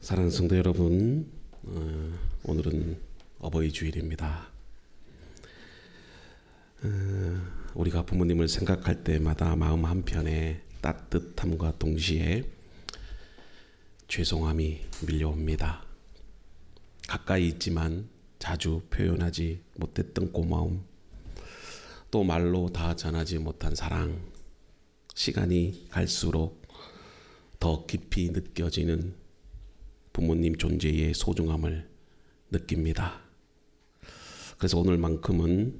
사랑하는 성도 여러분, 오늘은 어버이 주일입니다. 우리가 부모님을 생각할 때마다 마음 한편에 따뜻함과 동시에 죄송함이 밀려옵니다. 가까이 있지만 자주 표현하지 못했던 고마움, 또 말로 다 전하지 못한 사랑, 시간이 갈수록 더 깊이 느껴지는 부모님 존재의 소중함을 느낍니다. 그래서 오늘만큼은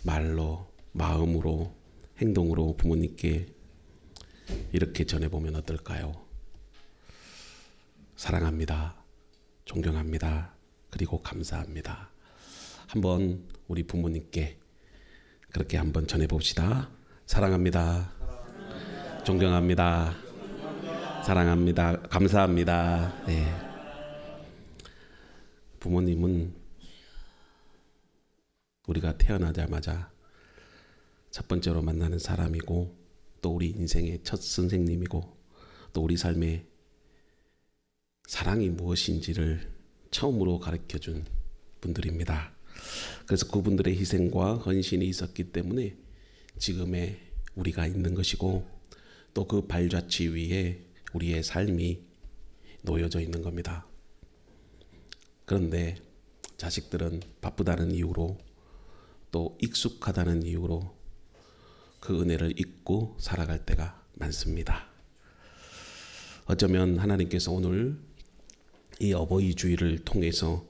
말로, 마음으로, 행동으로 부모님께 이렇게 전해보면 어떨까요? 사랑합니다. 존경합니다. 그리고 감사합니다. 한번 우리 부모님께 그렇게 한번 전해봅시다. 사랑합니다. 존경합니다. 사랑합니다. 감사합니다. 네. 부모님은 우리가 태어나자마자 첫 번째로 만나는 사람이고, 또 우리 인생의 첫 선생님이고, 또 우리 삶의 사랑이 무엇인지를 처음으로 가르쳐준 분들입니다. 그래서 그분들의 희생과 헌신이 있었기 때문에 지금의 우리가 있는 것이고, 또 그 발자취 위에 우리의 삶이 놓여져 있는 겁니다. 그런데 자식들은 바쁘다는 이유로, 또 익숙하다는 이유로 그 은혜를 잊고 살아갈 때가 많습니다. 어쩌면 하나님께서 오늘 이 어버이 주일을 통해서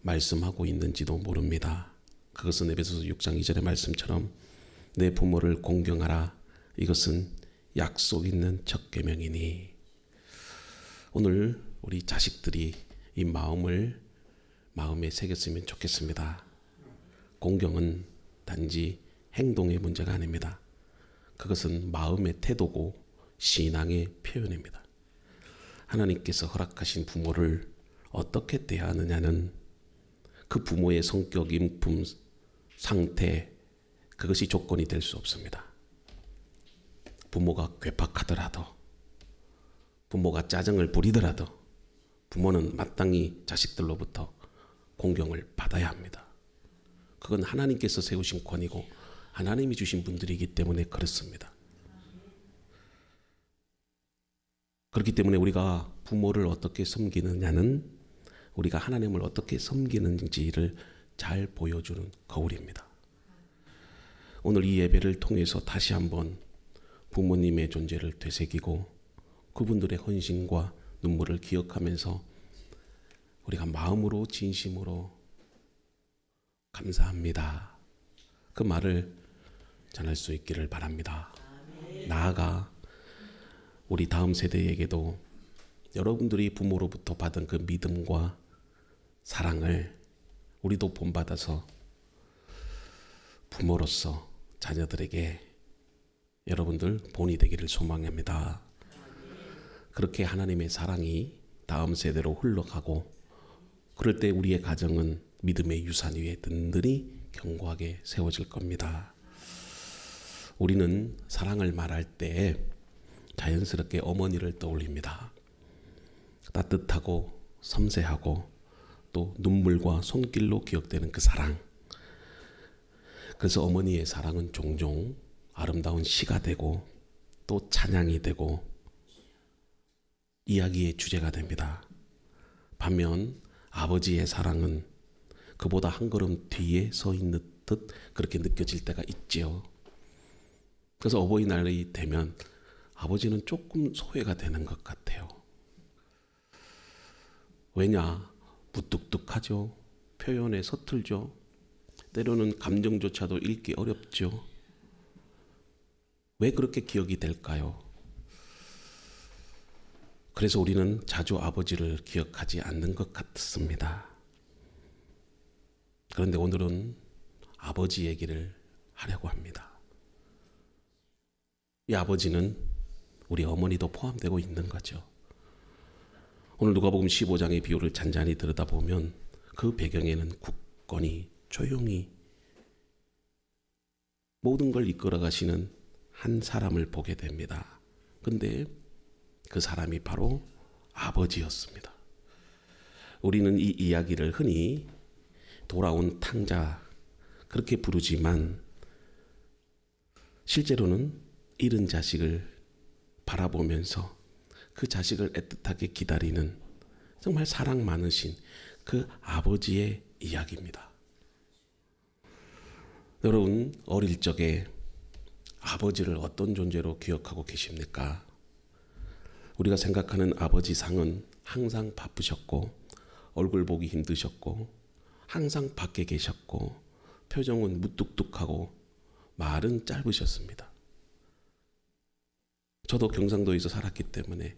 말씀하고 있는지도 모릅니다. 그것은 에베소서 6장 2절의 말씀처럼 내 부모를 공경하라. 이것은 약속 있는 첫 계명이니. 오늘 우리 자식들이 이 마음에 새겼으면 좋겠습니다. 공경은 단지 행동의 문제가 아닙니다. 그것은 마음의 태도고 신앙의 표현입니다. 하나님께서 허락하신 부모를 어떻게 대하느냐는 그 부모의 성격, 인품, 상태, 그것이 조건이 될 수 없습니다. 부모가 괴팍하더라도, 부모가 짜증을 부리더라도 부모는 마땅히 자식들로부터 공경을 받아야 합니다. 그건 하나님께서 세우신 권이고 하나님이 주신 분들이기 때문에 그렇습니다. 그렇기 때문에 우리가 부모를 어떻게 섬기느냐는 우리가 하나님을 어떻게 섬기는지를 잘 보여주는 거울입니다. 오늘 이 예배를 통해서 다시 한번 부모님의 존재를 되새기고 그분들의 헌신과 눈물을 기억하면서 우리가 마음으로 진심으로 감사합니다. 그 말을 전할 수 있기를 바랍니다. 나아가 우리 다음 세대에게도 여러분들이 부모로부터 받은 그 믿음과 사랑을 우리도 본받아서 부모로서 자녀들에게 여러분들 본이 되기를 소망합니다. 그렇게 하나님의 사랑이 다음 세대로 흘러가고, 그럴 때 우리의 가정은 믿음의 유산 위에 든든히 견고하게 세워질 겁니다. 우리는 사랑을 말할 때 자연스럽게 어머니를 떠올립니다. 따뜻하고 섬세하고 또 눈물과 손길로 기억되는 그 사랑. 그래서 어머니의 사랑은 종종 아름다운 시가 되고 또 찬양이 되고 이야기의 주제가 됩니다. 반면 아버지의 사랑은 그보다 한 걸음 뒤에 서 있는 듯 그렇게 느껴질 때가 있지요. 그래서 어버이날이 되면 아버지는 조금 소외가 되는 것 같아요. 왜냐? 무뚝뚝하죠. 표현에 서툴죠. 때로는 감정조차도 읽기 어렵죠. 왜 그렇게 기억이 될까요? 그래서 우리는 자주 아버지를 기억하지 않는 것 같습니다. 그런데 오늘은 아버지 얘기를 하려고 합니다. 이 아버지는 우리 어머니도 포함되고 있는 거죠. 오늘 누가복음 15장의 비유를 잔잔히 들여다보면 그 배경에는 굳건히 조용히 모든 걸 이끌어 가시는 한 사람을 보게 됩니다. 근데 그 사람이 바로 아버지였습니다. 우리는 이 이야기를 흔히 돌아온 탕자 그렇게 부르지만 실제로는 잃은 자식을 바라보면서 그 자식을 애틋하게 기다리는 정말 사랑 많으신 그 아버지의 이야기입니다. 여러분, 어릴 적에 아버지를 어떤 존재로 기억하고 계십니까? 우리가 생각하는 아버지 상은 항상 바쁘셨고 얼굴 보기 힘드셨고 항상 밖에 계셨고 표정은 무뚝뚝하고 말은 짧으셨습니다. 저도 경상도에서 살았기 때문에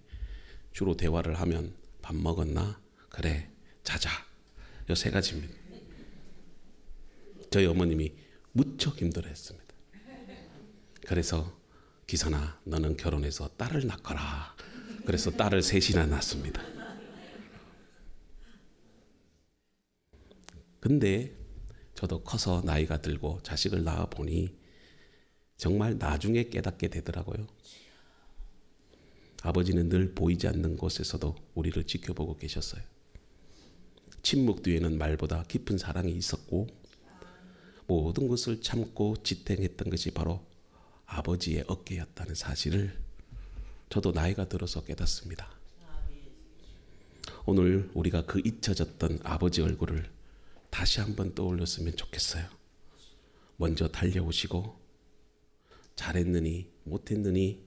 주로 대화를 하면 밥 먹었나? 그래, 자자. 이 세 가지입니다. 저희 어머님이 무척 힘들어했습니다. 그래서 기선아, 너는 결혼해서 딸을 낳거라. 그래서 딸을 셋이나 낳습니다. 근데 저도 커서 나이가 들고 자식을 낳아 보니 정말 나중에 깨닫게 되더라고요. 아버지는 늘 보이지 않는 곳에서도 우리를 지켜보고 계셨어요. 침묵 뒤에는 말보다 깊은 사랑이 있었고 모든 것을 참고 지탱했던 것이 바로 아버지의 어깨였다는 사실을 저도 나이가 들어서 깨닫습니다. 오늘 우리가 그 잊혀졌던 아버지 얼굴을 다시 한번 떠올렸으면 좋겠어요. 먼저 달려오시고 잘했느니 못했느니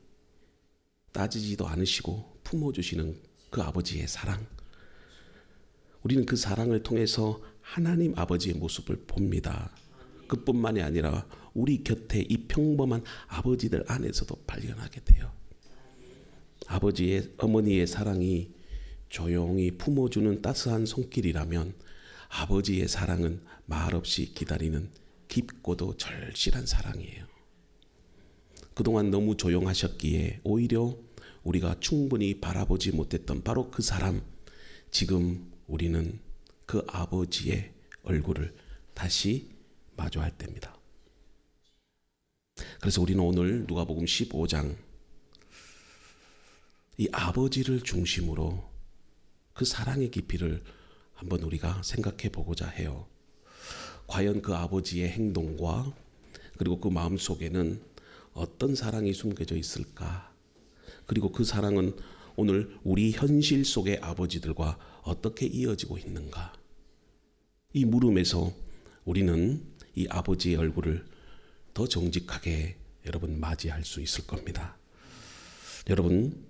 따지지도 않으시고 품어주시는 그 아버지의 사랑. 우리는 그 사랑을 통해서 하나님 아버지의 모습을 봅니다. 그뿐만이 아니라 우리 곁에 이 평범한 아버지들 안에서도 발견하게 돼요. 아버지의 어머니의 사랑이 조용히 품어주는 따스한 손길이라면 아버지의 사랑은 말없이 기다리는 깊고도 절실한 사랑이에요. 그동안 너무 조용하셨기에 오히려 우리가 충분히 바라보지 못했던 바로 그 사람, 지금 우리는 그 아버지의 얼굴을 다시 마주할 때입니다. 그래서 우리는 오늘 누가복음 15장 이 아버지를 중심으로 그 사랑의 깊이를 한번 우리가 생각해 보고자 해요. 과연 그 아버지의 행동과 그리고 그 마음 속에는 어떤 사랑이 숨겨져 있을까? 그리고 그 사랑은 오늘 우리 현실 속의 아버지들과 어떻게 이어지고 있는가? 이 물음에서 우리는 이 아버지의 얼굴을 더 정직하게 여러분 맞이할 수 있을 겁니다. 여러분,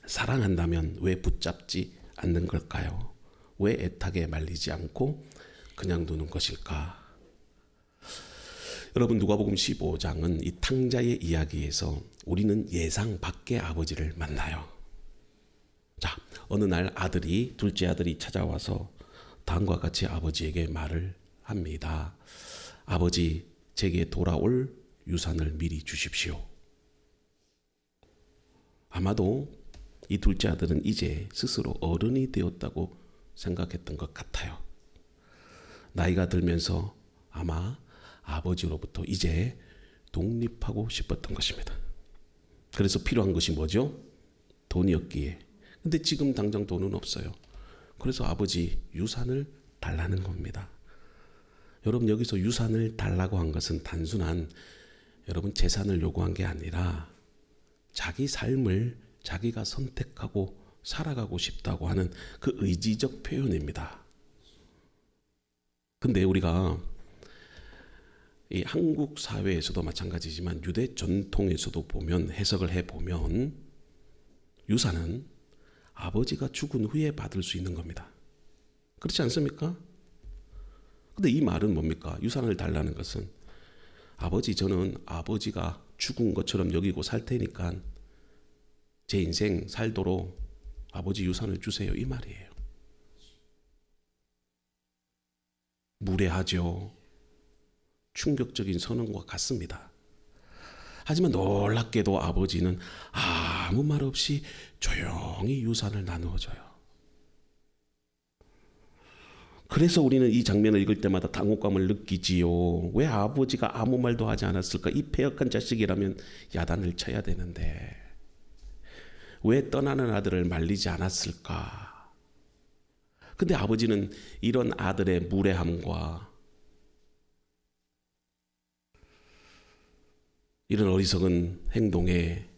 사랑한다면 왜 붙잡지 않는 걸까요? 왜 애타게 말리지 않고 그냥 두는 것일까? 여러분, 누가복음 15장은 이 탕자의 이야기에서 우리는 예상 밖의 아버지를 만나요. 자, 어느 날 둘째 아들이 찾아와서 다음과 같이 아버지에게 말을 합니다. 아버지, 제게 돌아올 유산을 미리 주십시오. 아마도 이 둘째 아들은 이제 스스로 어른이 되었다고 생각했던 것 같아요. 나이가 들면서 아마 아버지로부터 이제 독립하고 싶었던 것입니다. 그래서 필요한 것이 뭐죠? 돈이었기에. 근데 지금 당장 돈은 없어요. 그래서 아버지 유산을 달라는 겁니다. 여러분, 여기서 유산을 달라고 한 것은 단순한 여러분 재산을 요구한 게 아니라 자기 삶을 자기가 선택하고 살아가고 싶다고 하는 그 의지적 표현입니다. 근데 우리가 이 한국 사회에서도 마찬가지지만 유대 전통에서도 보면 해석을 해보면 유산은 아버지가 죽은 후에 받을 수 있는 겁니다. 그렇지 않습니까? 근데 이 말은 뭡니까? 유산을 달라는 것은 아버지, 저는 아버지가 죽은 것처럼 여기고 살 테니까 제 인생 살도록 아버지 유산을 주세요, 이 말이에요. 무례하죠. 충격적인 선언과 같습니다. 하지만 놀랍게도 아버지는 아무 말 없이 조용히 유산을 나누어줘요. 그래서 우리는 이 장면을 읽을 때마다 당혹감을 느끼지요. 왜 아버지가 아무 말도 하지 않았을까? 이 패역한 자식이라면 야단을 쳐야 되는데 왜 떠나는 아들을 말리지 않았을까? 근데 아버지는 이런 아들의 무례함과 이런 어리석은 행동에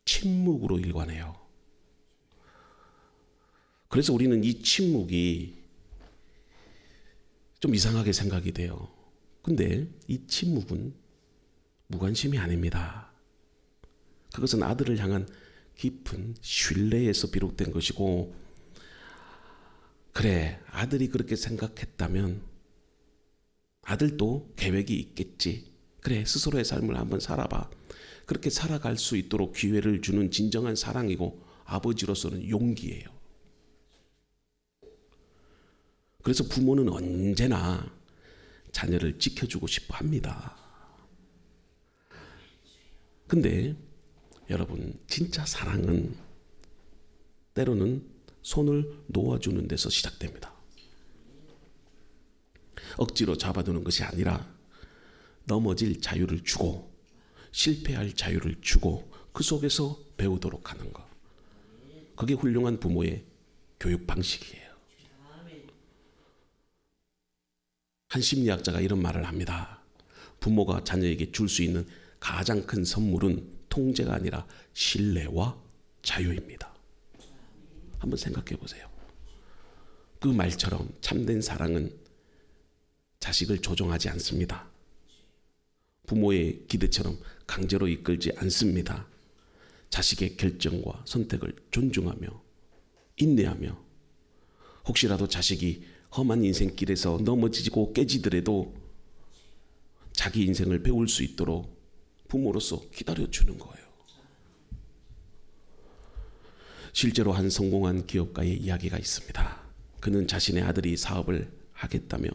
침묵으로 일관해요. 그래서 우리는 이 침묵이 좀 이상하게 생각이 돼요. 근데 이 침묵은 무관심이 아닙니다. 그것은 아들을 향한 깊은 신뢰에서 비롯된 것이고, 그래, 아들이 그렇게 생각했다면 아들도 계획이 있겠지. 그래, 스스로의 삶을 한번 살아봐. 그렇게 살아갈 수 있도록 기회를 주는 진정한 사랑이고 아버지로서는 용기예요. 그래서 부모는 언제나 자녀를 지켜주고 싶어 합니다. 근데 여러분, 진짜 사랑은 때로는 손을 놓아주는 데서 시작됩니다. 억지로 잡아두는 것이 아니라 넘어질 자유를 주고 실패할 자유를 주고 그 속에서 배우도록 하는 것. 그게 훌륭한 부모의 교육 방식이에요. 한 심리학자가 이런 말을 합니다. 부모가 자녀에게 줄 수 있는 가장 큰 선물은 통제가 아니라 신뢰와 자유입니다. 한번 생각해 보세요. 그 말처럼 참된 사랑은 자식을 조종하지 않습니다. 부모의 기대처럼 강제로 이끌지 않습니다. 자식의 결정과 선택을 존중하며 인내하며, 혹시라도 자식이 험한 인생길에서 넘어지고 깨지더라도 자기 인생을 배울 수 있도록 부모로서 기다려주는 거예요. 실제로 한 성공한 기업가의 이야기가 있습니다. 그는 자신의 아들이 사업을 하겠다며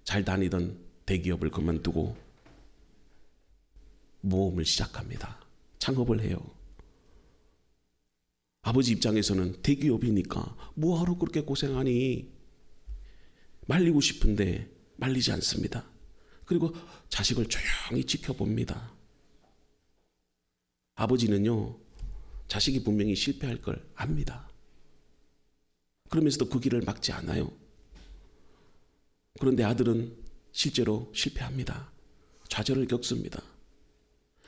잘 다니던 대기업을 그만두고 모험을 시작합니다. 창업을 해요. 아버지 입장에서는 대기업이니까 뭐하러 그렇게 고생하니? 말리고 싶은데 말리지 않습니다. 그리고 자식을 조용히 지켜봅니다. 아버지는요, 자식이 분명히 실패할 걸 압니다. 그러면서도 그 길을 막지 않아요. 그런데 아들은 실제로 실패합니다. 좌절을 겪습니다.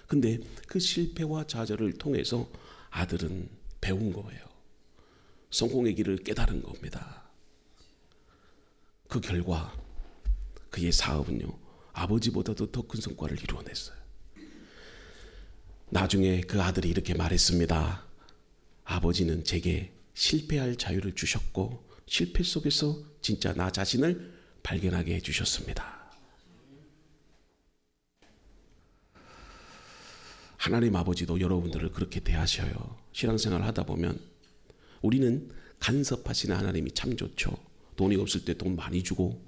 근데 그 실패와 좌절을 통해서 아들은 배운 거예요. 성공의 길을 깨달은 겁니다. 그 결과 그의 사업은요, 아버지보다도 더 큰 성과를 이루어냈어요. 나중에 그 아들이 이렇게 말했습니다. 아버지는 제게 실패할 자유를 주셨고 실패 속에서 진짜 나 자신을 발견하게 해주셨습니다. 하나님 아버지도 여러분들을 그렇게 대하셔요. 신앙생활을 하다 보면 우리는 간섭하시는 하나님이 참 좋죠. 돈이 없을 때 돈 많이 주고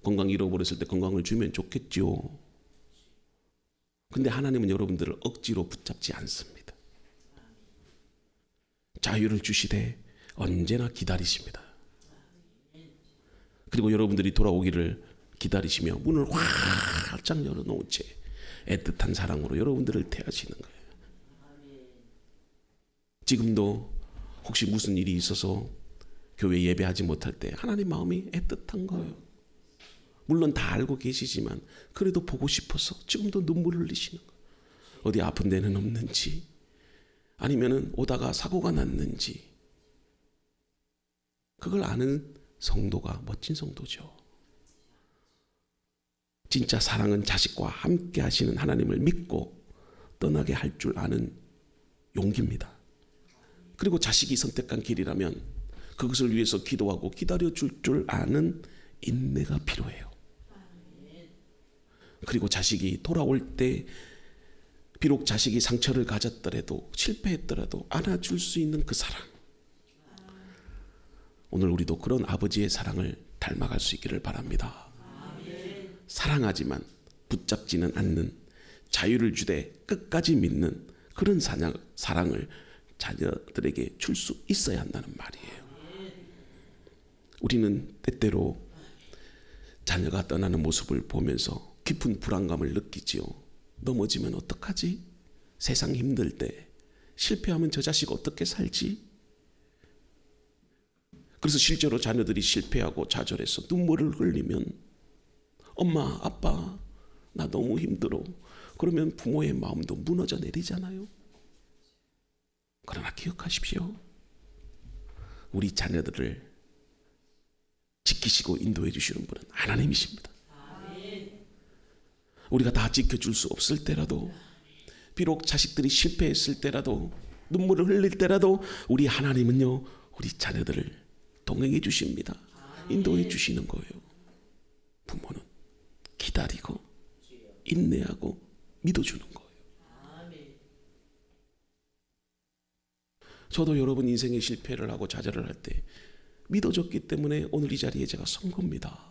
건강 잃어버렸을 때 건강을 주면 좋겠지요. 근데 하나님은 여러분들을 억지로 붙잡지 않습니다. 자유를 주시되 언제나 기다리십니다. 그리고 여러분들이 돌아오기를 기다리시며 문을 활짝 열어놓은 채 애틋한 사랑으로 여러분들을 대하시는 거예요. 지금도 혹시 무슨 일이 있어서 교회 예배하지 못할 때 하나님 마음이 애틋한 거예요. 물론 다 알고 계시지만 그래도 보고 싶어서 지금도 눈물을 흘리시는 거예요. 어디 아픈 데는 없는지, 아니면은 오다가 사고가 났는지, 그걸 아는 성도가 멋진 성도죠. 진짜 사랑은 자식과 함께 하시는 하나님을 믿고 떠나게 할 줄 아는 용기입니다. 그리고 자식이 선택한 길이라면 그것을 위해서 기도하고 기다려줄 줄 아는 인내가 필요해요. 그리고 자식이 돌아올 때 비록 자식이 상처를 가졌더라도 실패했더라도 안아줄 수 있는 그 사랑. 오늘 우리도 그런 아버지의 사랑을 닮아갈 수 있기를 바랍니다. 사랑하지만 붙잡지는 않는, 자유를 주되 끝까지 믿는 그런 사랑을 자녀들에게 줄 수 있어야 한다는 말이에요. 우리는 때때로 자녀가 떠나는 모습을 보면서 깊은 불안감을 느끼지요. 넘어지면 어떡하지? 세상 힘들 때, 실패하면 저 자식 어떻게 살지? 그래서 실제로 자녀들이 실패하고 좌절해서 눈물을 흘리면 엄마, 아빠, 나 너무 힘들어. 그러면 부모의 마음도 무너져 내리잖아요. 그러나 기억하십시오. 우리 자녀들을 지키시고 인도해 주시는 분은 하나님이십니다. 우리가 다 지켜줄 수 없을 때라도, 비록 자식들이 실패했을 때라도, 눈물을 흘릴 때라도 우리 하나님은요, 우리 자녀들을 동행해 주십니다. 인도해 주시는 거예요. 부모는 기다리고 인내하고 믿어주는 거예요. 저도 여러분 인생의 실패를 하고 좌절을 할 때 믿어줬기 때문에 오늘 이 자리에 제가 선 겁니다.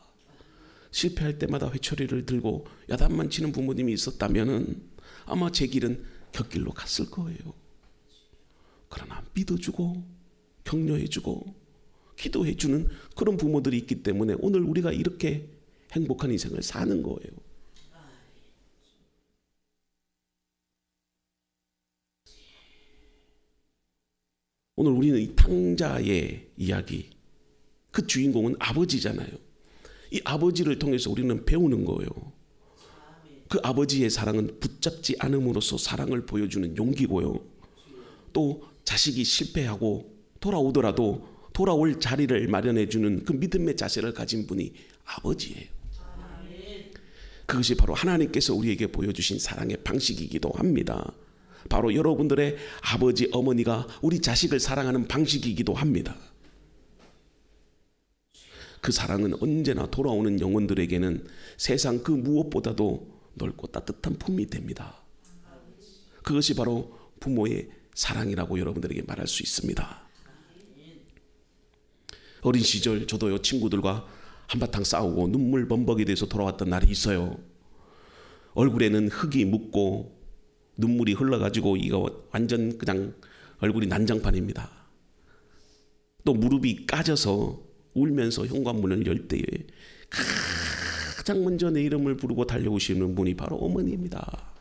실패할 때마다 회초리를 들고 야단만 치는 부모님이 있었다면 아마 제 길은 곁길로 갔을 거예요. 그러나 믿어주고 격려해주고 기도해주는 그런 부모들이 있기 때문에 오늘 우리가 이렇게 행복한 인생을 사는 거예요. 오늘 우리는 이 탕자의 이야기, 그 주인공은 아버지잖아요. 이 아버지를 통해서 우리는 배우는 거예요. 그 아버지의 사랑은 붙잡지 않음으로써 사랑을 보여주는 용기고요. 또 자식이 실패하고 돌아오더라도 돌아올 자리를 마련해주는 그 믿음의 자세를 가진 분이 아버지예요. 그것이 바로 하나님께서 우리에게 보여주신 사랑의 방식이기도 합니다. 바로 여러분들의 아버지, 어머니가 우리 자식을 사랑하는 방식이기도 합니다. 그 사랑은 언제나 돌아오는 영혼들에게는 세상 그 무엇보다도 넓고 따뜻한 품이 됩니다. 그것이 바로 부모의 사랑이라고 여러분들에게 말할 수 있습니다. 어린 시절 저도요, 친구들과 한바탕 싸우고 눈물 범벅이 돼서 돌아왔던 날이 있어요. 얼굴에는 흙이 묻고 눈물이 흘러가지고 이거 완전 그냥 얼굴이 난장판입니다. 또 무릎이 까져서 울면서 현관문을 열 때에 가장 먼저 내 이름을 부르고 달려오시는 분이 바로 어머니입니다.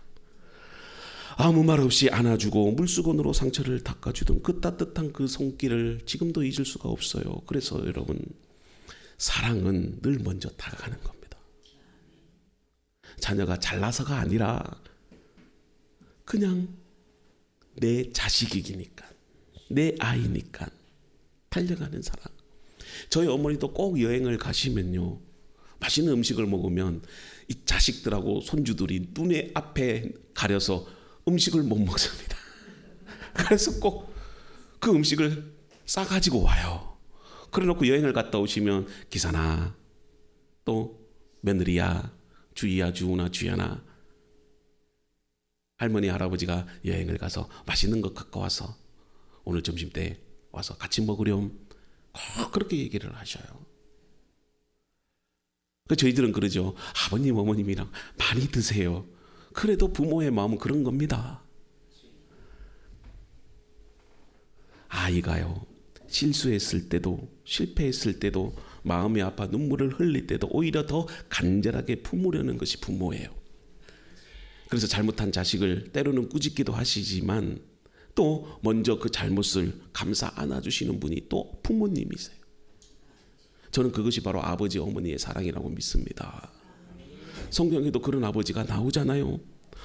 아무 말 없이 안아주고 물수건으로 상처를 닦아주던 그 따뜻한 그 손길을 지금도 잊을 수가 없어요. 그래서 여러분, 사랑은 늘 먼저 다가가는 겁니다. 자녀가 잘나서가 아니라 그냥 내 자식이니까, 내 아이니까 달려가는 사랑. 저희 어머니도 꼭 여행을 가시면요, 맛있는 음식을 먹으면 이 자식들하고 손주들이 눈에 앞에 가려서 음식을 못 먹습니다. 그래서 꼭 그 음식을 싸가지고 와요. 그래놓고 여행을 갔다 오시면 기사나 또 며느리야, 주희야, 주은아, 주연아, 할머니, 할아버지가 여행을 가서 맛있는 것 갖고 와서 오늘 점심 때 와서 같이 먹으렴, 꼭 그렇게 얘기를 하셔요. 저희들은 그러죠. 아버님, 어머님이랑 많이 드세요. 그래도 부모의 마음은 그런 겁니다. 아이가요, 실수했을 때도 실패했을 때도 마음이 아파 눈물을 흘릴 때도 오히려 더 간절하게 품으려는 것이 부모예요. 그래서 잘못한 자식을 때로는 꾸짖기도 하시지만 또 먼저 그 잘못을 감싸 안아주시는 분이 또 부모님이세요. 저는 그것이 바로 아버지, 어머니의 사랑이라고 믿습니다. 성경에도 그런 아버지가 나오잖아요.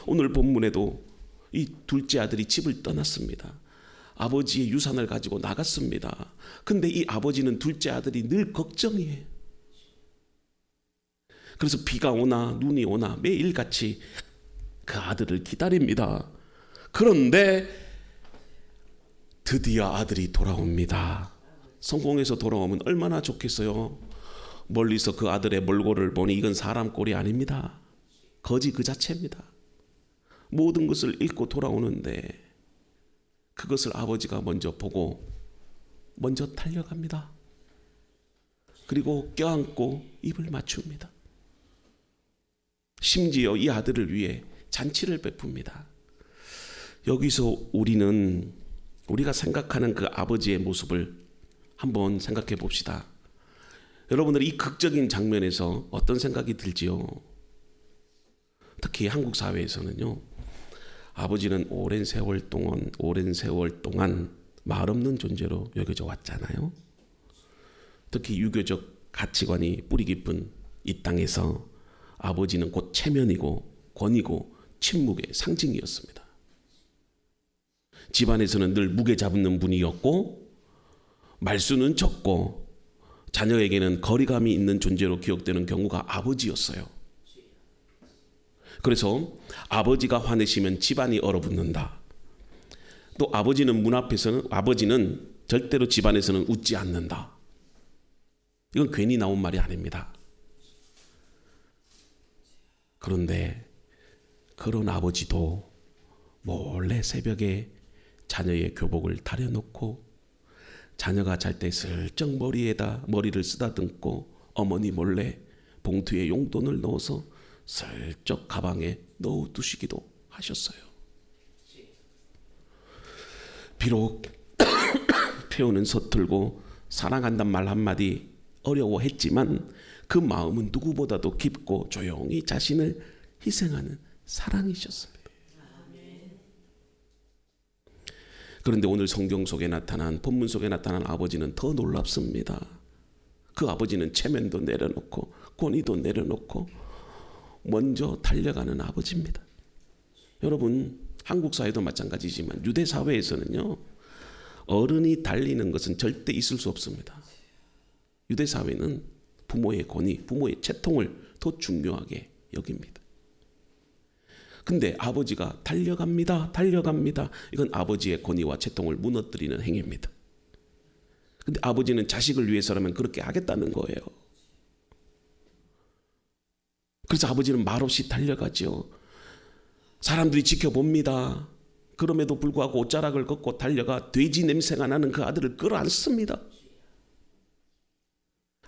오늘 본문에도 이 둘째 아들이 집을 떠났습니다. 아버지의 유산을 가지고 나갔습니다. 근데 이 아버지는 둘째 아들이 늘 걱정이에요. 그래서 비가 오나 눈이 오나 매일같이 그 아들을 기다립니다. 그런데 드디어 아들이 돌아옵니다. 성공해서 돌아오면 얼마나 좋겠어요. 멀리서 그 아들의 몰골을 보니 이건 사람 꼴이 아닙니다. 거지 그 자체입니다. 모든 것을 잃고 돌아오는데 그것을 아버지가 먼저 보고 먼저 달려갑니다. 그리고 껴안고 입을 맞춥니다. 심지어 이 아들을 위해 잔치를 베풉니다. 여기서 우리가 생각하는 그 아버지의 모습을 한번 생각해 봅시다. 여러분들 이 극적인 장면에서 어떤 생각이 들지요? 특히 한국 사회에서는요, 아버지는 오랜 세월 동안 말 없는 존재로 여겨져 왔잖아요. 특히 유교적 가치관이 뿌리 깊은 이 땅에서 아버지는 곧 체면이고 권위고 침묵의 상징이었습니다. 집안에서는 늘 무게 잡는 분이었고 말수는 적고 자녀에게는 거리감이 있는 존재로 기억되는 경우가 아버지였어요. 그래서 아버지가 화내시면 집안이 얼어붙는다. 또 아버지는 절대로 집안에서는 웃지 않는다. 이건 괜히 나온 말이 아닙니다. 그런데 그런 아버지도 몰래 새벽에 자녀의 교복을 다려놓고 자녀가 잘 때 슬쩍 머리를 쓰다듬고 어머니 몰래 봉투에 용돈을 넣어서 슬쩍 가방에 넣어두시기도 하셨어요. 비록 표현은 서툴고 사랑한단 말 한마디 어려워했지만 그 마음은 누구보다도 깊고 조용히 자신을 희생하는 사랑이셨습니다. 그런데 오늘 성경 속에 본문 속에 나타난 아버지는 더 놀랍습니다. 그 아버지는 체면도 내려놓고 권위도 내려놓고 먼저 달려가는 아버지입니다. 여러분, 한국 사회도 마찬가지지만 유대 사회에서는요, 어른이 달리는 것은 절대 있을 수 없습니다. 유대 사회는 부모의 권위, 부모의 채통을 더 중요하게 여깁니다. 근데 아버지가 달려갑니다. 이건 아버지의 권위와 채통을 무너뜨리는 행위입니다. 근데 아버지는 자식을 위해서라면 그렇게 하겠다는 거예요. 그래서 아버지는 말없이 달려가죠. 사람들이 지켜봅니다. 그럼에도 불구하고 옷자락을 걷고 달려가 돼지 냄새가 나는 그 아들을 끌어안습니다.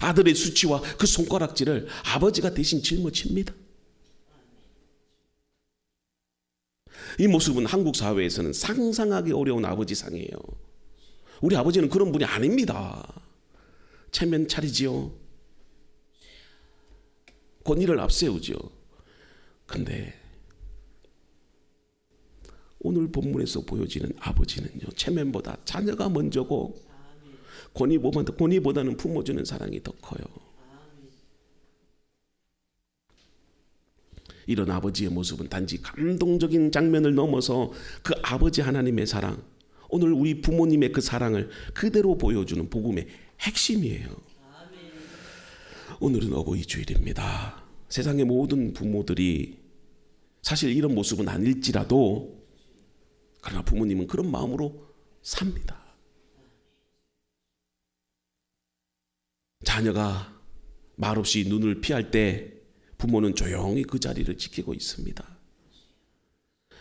아들의 수치와 그 손가락질을 아버지가 대신 짊어집니다. 이 모습은 한국 사회에서는 상상하기 어려운 아버지상이에요. 우리 아버지는 그런 분이 아닙니다. 체면 차리지요. 권위를 앞세우죠. 근데 오늘 본문에서 보여지는 아버지는요, 체면보다 자녀가 먼저고 권위보다는 부모 주는 사랑이 더 커요. 이런 아버지의 모습은 단지 감동적인 장면을 넘어서 그 아버지 하나님의 사랑, 오늘 우리 부모님의 그 사랑을 그대로 보여주는 복음의 핵심이에요. 오늘은 어버이 주일입니다. 세상의 모든 부모들이 사실 이런 모습은 아닐지라도 그러나 부모님은 그런 마음으로 삽니다. 자녀가 말없이 눈을 피할 때 부모는 조용히 그 자리를 지키고 있습니다.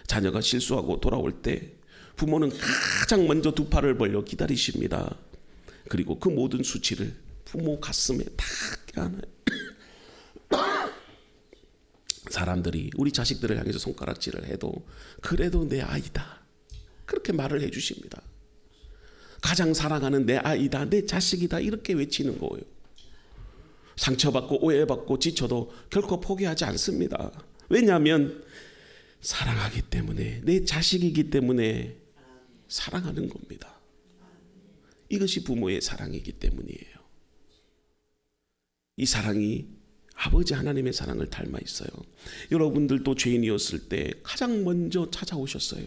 자녀가 실수하고 돌아올 때 부모는 가장 먼저 두 팔을 벌려 기다리십니다. 그리고 그 모든 수치를 부모 가슴에 다 껴안아요. 사람들이 우리 자식들을 향해서 손가락질을 해도 그래도 내 아이다, 그렇게 말을 해주십니다. 가장 사랑하는 내 아이다, 내 자식이다, 이렇게 외치는 거예요. 상처받고 오해받고 지쳐도 결코 포기하지 않습니다. 왜냐하면 사랑하기 때문에, 내 자식이기 때문에 사랑하는 겁니다. 이것이 부모의 사랑이기 때문이에요. 이 사랑이 아버지 하나님의 사랑을 닮아 있어요. 여러분들도 죄인이었을 때 가장 먼저 찾아오셨어요.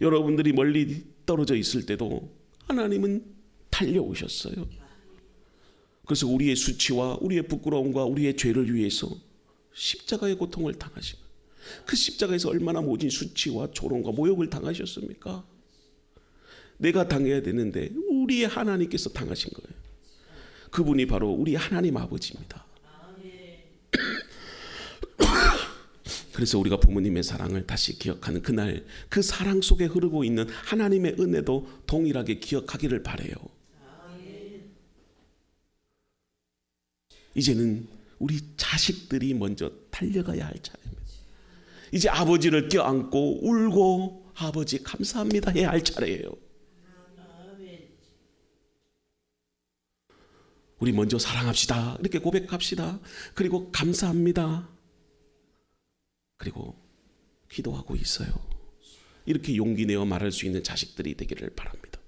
여러분들이 멀리 떨어져 있을 때도 하나님은 달려오셨어요. 그래서 우리의 수치와 우리의 부끄러움과 우리의 죄를 위해서 십자가의 고통을 당하시고, 그 십자가에서 얼마나 모진 수치와 조롱과 모욕을 당하셨습니까? 내가 당해야 되는데 우리의 하나님께서 당하신 거예요. 그분이 바로 우리 하나님 아버지입니다. 그래서 우리가 부모님의 사랑을 다시 기억하는 그날, 그 사랑 속에 흐르고 있는 하나님의 은혜도 동일하게 기억하기를 바라요. 이제는 우리 자식들이 먼저 달려가야 할 차례입니다. 이제 아버지를 껴안고 울고 아버지 감사합니다 해야 할 차례예요. 우리 먼저 사랑합시다, 이렇게 고백합시다. 그리고 감사합니다. 그리고 기도하고 있어요. 이렇게 용기 내어 말할 수 있는 자식들이 되기를 바랍니다.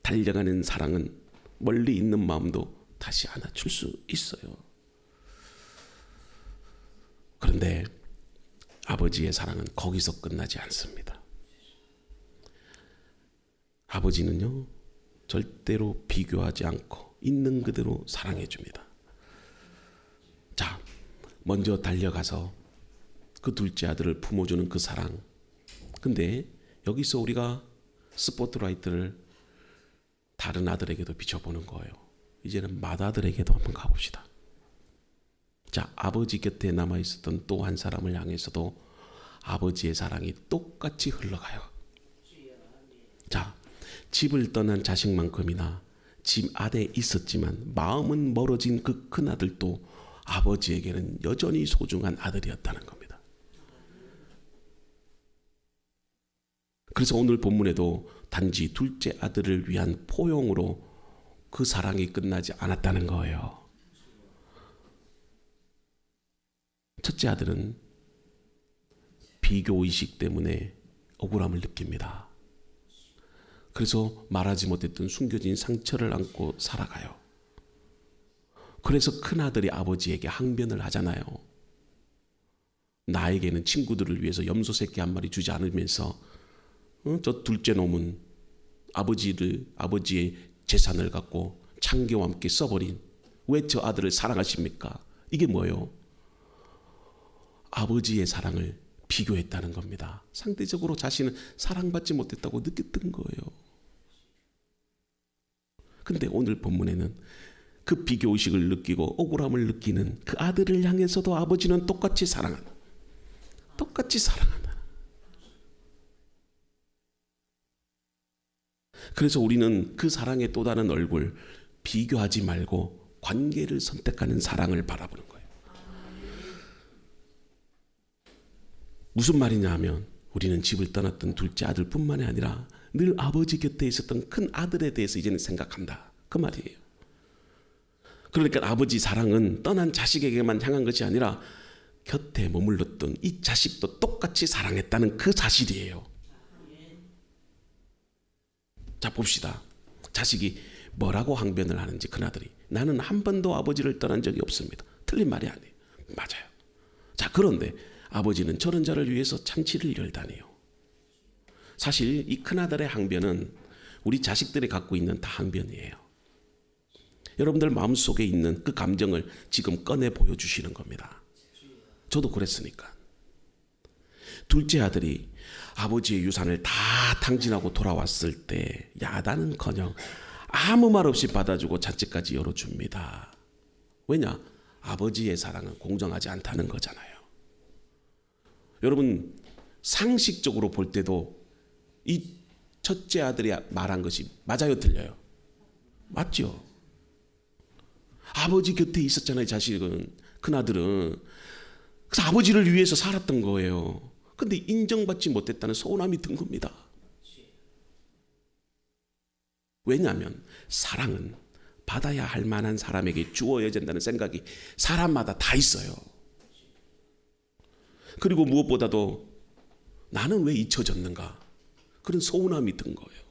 달려가는 사랑은 멀리 있는 마음도 다시 안아줄 수 있어요. 그런데 아버지의 사랑은 거기서 끝나지 않습니다. 아버지는요, 절대로 비교하지 않고 있는 그대로 사랑해 줍니다. 자, 먼저 달려가서 그 둘째 아들을 품어주는 그 사랑. 근데 여기서 우리가 스포트라이트를 다른 아들에게도 비춰보는 거예요. 이제는 맏아들에게도 한번 가봅시다. 자, 아버지 곁에 남아있었던 또 한 사람을 향해서도 아버지의 사랑이 똑같이 흘러가요. 자, 집을 떠난 자식만큼이나 집 안에 있었지만 마음은 멀어진 그 큰아들도 아버지에게는 여전히 소중한 아들이었다는 겁니다. 그래서 오늘 본문에도 단지 둘째 아들을 위한 포용으로 그 사랑이 끝나지 않았다는 거예요. 첫째 아들은 비교의식 때문에 억울함을 느낍니다. 그래서 말하지 못했던 숨겨진 상처를 안고 살아가요. 그래서 큰아들이 아버지에게 항변을 하잖아요. 나에게는 친구들을 위해서 염소 새끼 한 마리 주지 않으면서 저 둘째 놈은 아버지의 재산을 갖고 창기와 함께 써버린, 왜 저 아들을 사랑하십니까? 이게 뭐예요? 아버지의 사랑을 비교했다는 겁니다. 상대적으로 자신은 사랑받지 못했다고 느꼈던 거예요. 근데 오늘 본문에는 그 비교의식을 느끼고 억울함을 느끼는 그 아들을 향해서도 아버지는 똑같이 사랑한다. 그래서 우리는 그 사랑의 또 다른 얼굴, 비교하지 말고 관계를 선택하는 사랑을 바라보는 거예요. 무슨 말이냐 하면 우리는 집을 떠났던 둘째 아들뿐만이 아니라 늘 아버지 곁에 있었던 큰 아들에 대해서 이제는 생각한다. 그 말이에요. 그러니까 아버지 사랑은 떠난 자식에게만 향한 것이 아니라 곁에 머물렀던 이 자식도 똑같이 사랑했다는 그 사실이에요. 자, 봅시다. 자식이 뭐라고 항변을 하는지. 큰아들이, 나는 한 번도 아버지를 떠난 적이 없습니다. 틀린 말이 아니에요. 맞아요. 자, 그런데 아버지는 저런 자를 위해서 잔치를 열다니요. 사실 이 큰아들의 항변은 우리 자식들이 갖고 있는 다 항변이에요. 여러분들 마음속에 있는 그 감정을 지금 꺼내 보여주시는 겁니다. 저도 그랬으니까. 둘째 아들이 아버지의 유산을 다 탕진하고 돌아왔을 때 야단은커녕 아무 말 없이 받아주고 잔치까지 열어줍니다. 왜냐? 아버지의 사랑은 공정하지 않다는 거잖아요. 여러분, 상식적으로 볼 때도 이 첫째 아들이 말한 것이 맞아요, 틀려요? 맞죠? 아버지 곁에 있었잖아요, 자식은. 큰아들은. 그래서 아버지를 위해서 살았던 거예요. 근데 인정받지 못했다는 서운함이 든 겁니다. 왜냐하면 사랑은 받아야 할 만한 사람에게 주어야 된다는 생각이 사람마다 다 있어요. 그리고 무엇보다도 나는 왜 잊혀졌는가, 그런 서운함이 든 거예요.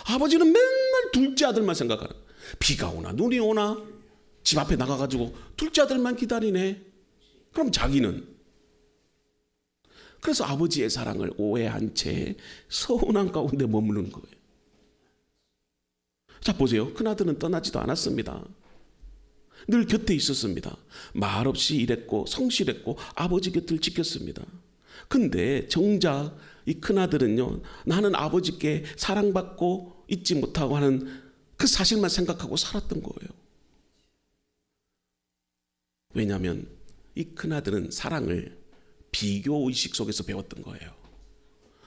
아버지는 맨날 둘째 아들만 생각하는, 비가 오나 눈이 오나 집 앞에 나가가지고 둘째 아들만 기다리네. 그럼 자기는. 그래서 아버지의 사랑을 오해한 채 서운한 가운데 머무는 거예요. 자, 보세요. 큰아들은 떠나지도 않았습니다. 늘 곁에 있었습니다. 말없이 일했고 성실했고 아버지 곁을 지켰습니다. 근데 정작 이 큰아들은요, 나는 아버지께 사랑받고 있지 못하고 하는 그 사실만 생각하고 살았던 거예요. 왜냐하면 이 큰아들은 사랑을 비교의식 속에서 배웠던 거예요.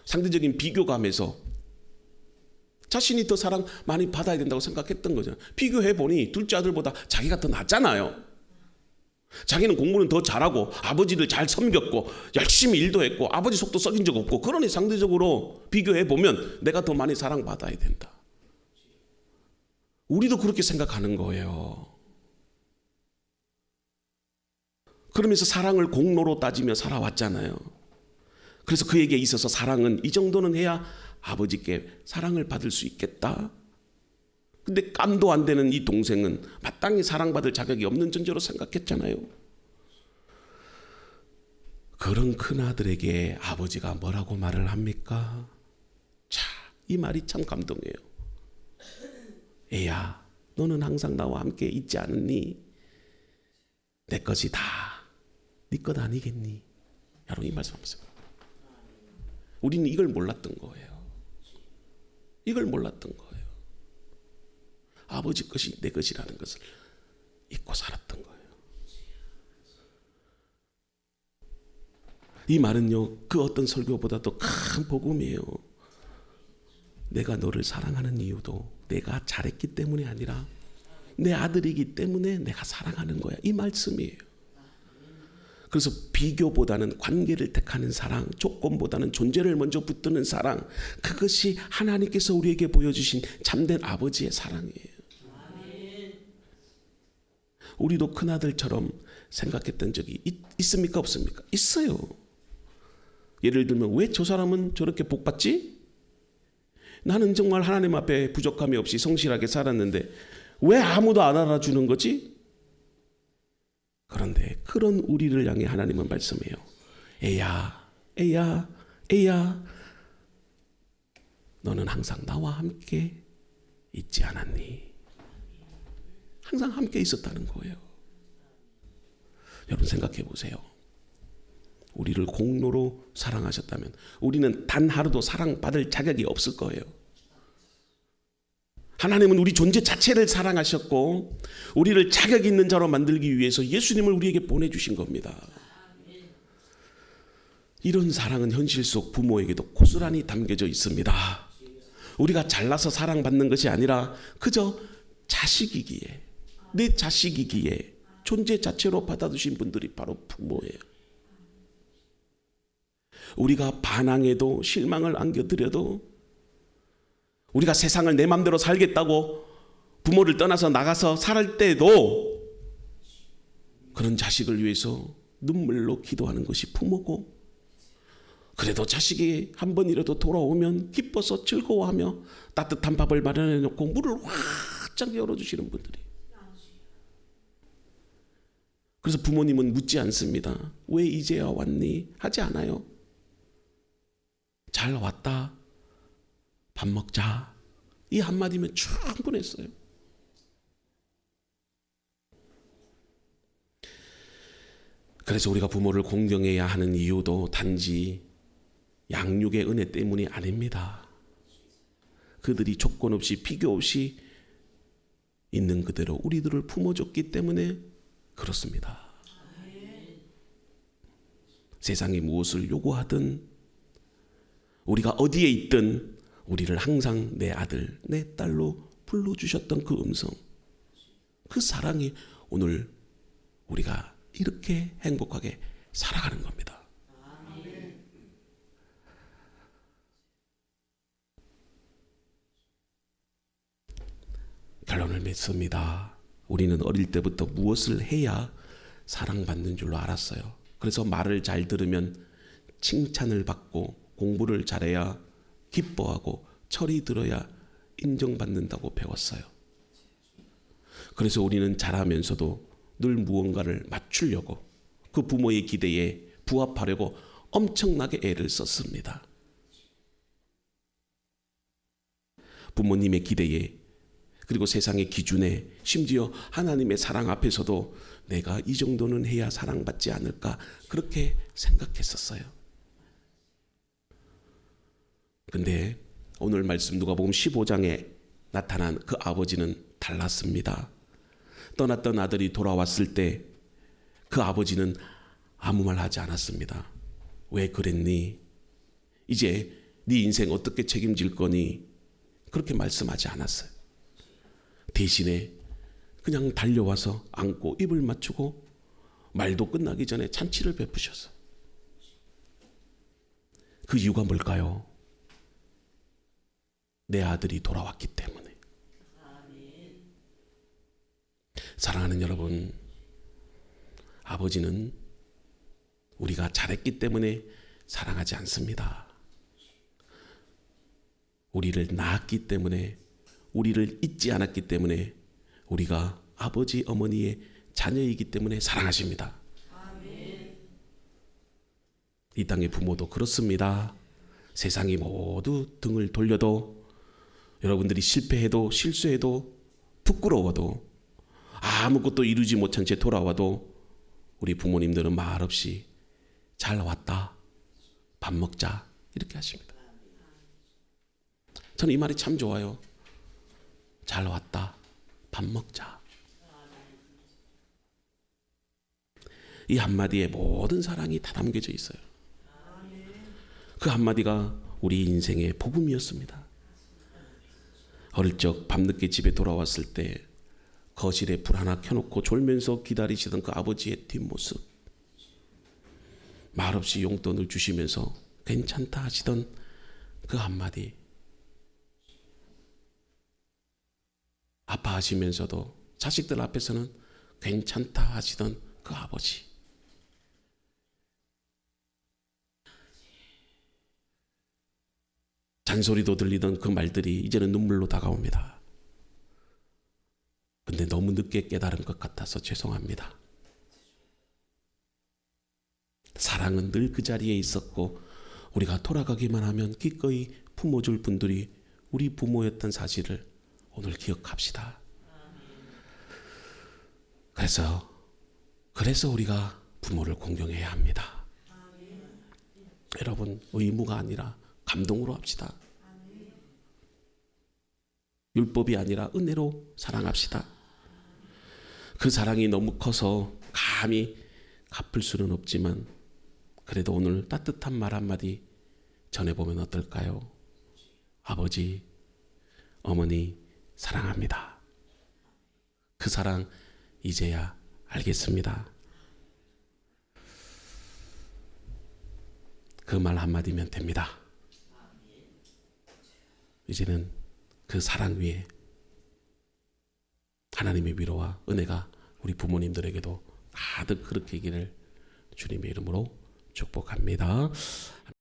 상대적인 비교감에서 자신이 더 사랑 많이 받아야 된다고 생각했던 거죠. 비교해보니 둘째 아들보다 자기가 더 낫잖아요. 자기는 공부는 더 잘하고 아버지를 잘 섬겼고 열심히 일도 했고 아버지 속도 썩인 적 없고, 그러니 상대적으로 비교해보면 내가 더 많이 사랑받아야 된다. 우리도 그렇게 생각하는 거예요. 그러면서 사랑을 공로로 따지며 살아왔잖아요. 그래서 그에게 있어서 사랑은 이 정도는 해야 아버지께 사랑을 받을 수 있겠다. 근데 깜도 안 되는 이 동생은 마땅히 사랑받을 자격이 없는 존재로 생각했잖아요. 그런 큰아들에게 아버지가 뭐라고 말을 합니까? 자, 이 말이 참 감동해요. 애야, 너는 항상 나와 함께 있지 않았니? 내 것이 다 네 것 아니겠니? 여러분, 이 말씀하세요. 우리는 이걸 몰랐던 거예요. 이걸 몰랐던 거예요. 아버지 것이 내 것이라는 것을 잊고 살았던 거예요. 이 말은요, 그 어떤 설교보다도 큰 복음이에요. 내가 너를 사랑하는 이유도 내가 잘했기 때문이 아니라 내 아들이기 때문에 내가 사랑하는 거야. 이 말씀이에요. 그래서 비교보다는 관계를 택하는 사랑, 조건보다는 존재를 먼저 붙드는 사랑, 그것이 하나님께서 우리에게 보여주신 참된 아버지의 사랑이에요. 우리도 큰아들처럼 생각했던 적이 있습니까? 없습니까? 있어요. 예를 들면 왜 저 사람은 저렇게 복받지? 나는 정말 하나님 앞에 부족함이 없이 성실하게 살았는데 왜 아무도 안 알아주는 거지? 그런데 그런 우리를 향해 하나님은 말씀해요. 애야, 애야, 애야, 너는 항상 나와 함께 있지 않았니? 항상 함께 있었다는 거예요. 여러분 생각해 보세요. 우리를 공로로 사랑하셨다면 우리는 단 하루도 사랑받을 자격이 없을 거예요. 하나님은 우리 존재 자체를 사랑하셨고 우리를 자격 있는 자로 만들기 위해서 예수님을 우리에게 보내주신 겁니다. 이런 사랑은 현실 속 부모에게도 고스란히 담겨져 있습니다. 우리가 잘나서 사랑받는 것이 아니라 그저 자식이기에, 내 자식이기에 존재 자체로 받아주신 분들이 바로 부모예요. 우리가 반항해도 실망을 안겨드려도 우리가 세상을 내 맘대로 살겠다고 부모를 떠나서 나가서 살 때도 그런 자식을 위해서 눈물로 기도하는 것이 부모고, 그래도 자식이 한 번이라도 돌아오면 기뻐서 즐거워하며 따뜻한 밥을 마련해 놓고 문을 활짝 열어주시는 분들이. 그래서 부모님은 묻지 않습니다. 왜 이제야 왔니? 하지 않아요. 잘 왔다. 밥 먹자. 이 한마디면 충분했어요. 그래서 우리가 부모를 공경해야 하는 이유도 단지 양육의 은혜 때문이 아닙니다. 그들이 조건 없이 비교 없이 있는 그대로 우리들을 품어줬기 때문에 그렇습니다. 세상이 무엇을 요구하든 우리가 어디에 있든 우리를 항상 내 아들, 내 딸로 불러주셨던 그 음성, 그 사랑이 오늘 우리가 이렇게 행복하게 살아가는 겁니다. 결론을 맺습니다. 우리는 어릴 때부터 무엇을 해야 사랑받는 줄로 알았어요. 그래서 말을 잘 들으면 칭찬을 받고 공부를 잘해야 기뻐하고 철이 들어야 인정받는다고 배웠어요. 그래서 우리는 잘하면서도 늘 무언가를 맞추려고 그 부모의 기대에 부합하려고 엄청나게 애를 썼습니다. 부모님의 기대에, 그리고 세상의 기준에, 심지어 하나님의 사랑 앞에서도 내가 이 정도는 해야 사랑받지 않을까 그렇게 생각했었어요. 근데 오늘 말씀 누가복음 15장에 나타난 그 아버지는 달랐습니다. 떠났던 아들이 돌아왔을 때 그 아버지는 아무 말 하지 않았습니다. 왜 그랬니? 이제 네 인생 어떻게 책임질 거니? 그렇게 말씀하지 않았어요. 대신에 그냥 달려와서 안고 입을 맞추고 말도 끝나기 전에 잔치를 베푸셨어요. 그 이유가 뭘까요? 내 아들이 돌아왔기 때문에. 사랑하는 여러분, 아버지는 우리가 잘했기 때문에 사랑하지 않습니다. 우리를 낳았기 때문에, 우리를 잊지 않았기 때문에, 우리가 아버지 어머니의 자녀이기 때문에 사랑하십니다. 이 땅의 부모도 그렇습니다. 세상이 모두 등을 돌려도, 여러분들이 실패해도 실수해도 부끄러워도 아무것도 이루지 못한 채 돌아와도 우리 부모님들은 말없이 잘 왔다, 밥 먹자, 이렇게 하십니다. 저는 이 말이 참 좋아요. 잘 왔다, 밥 먹자. 이 한마디에 모든 사랑이 다 담겨져 있어요. 그 한마디가 우리 인생의 복음이었습니다. 어릴 적 밤늦게 집에 돌아왔을 때 거실에 불 하나 켜놓고 졸면서 기다리시던 그 아버지의 뒷모습, 말없이 용돈을 주시면서 괜찮다 하시던 그 한마디, 아파하시면서도 자식들 앞에서는 괜찮다 하시던 그 아버지, 잔소리도 들리던 그 말들이 이제는 눈물로 다가옵니다. 근데 너무 늦게 깨달은 것 같아서 죄송합니다. 사랑은 늘 그 자리에 있었고, 우리가 돌아가기만 하면 기꺼이 품어줄 분들이 우리 부모였던 사실을 오늘 기억합시다. 그래서 우리가 부모를 공경해야 합니다. 여러분, 의무가 아니라 감동으로 합시다. 율법이 아니라 은혜로 사랑합시다. 그 사랑이 너무 커서 감히 갚을 수는 없지만, 그래도 오늘 따뜻한 말 한마디 전해보면 어떨까요? 아버지, 어머니 사랑합니다. 그 사랑 이제야 알겠습니다. 그 말 한마디면 됩니다. 이제는 그 사랑 위에 하나님의 위로와 은혜가 우리 부모님들에게도 가득 그렇게 있기를 주님의 이름으로 축복합니다.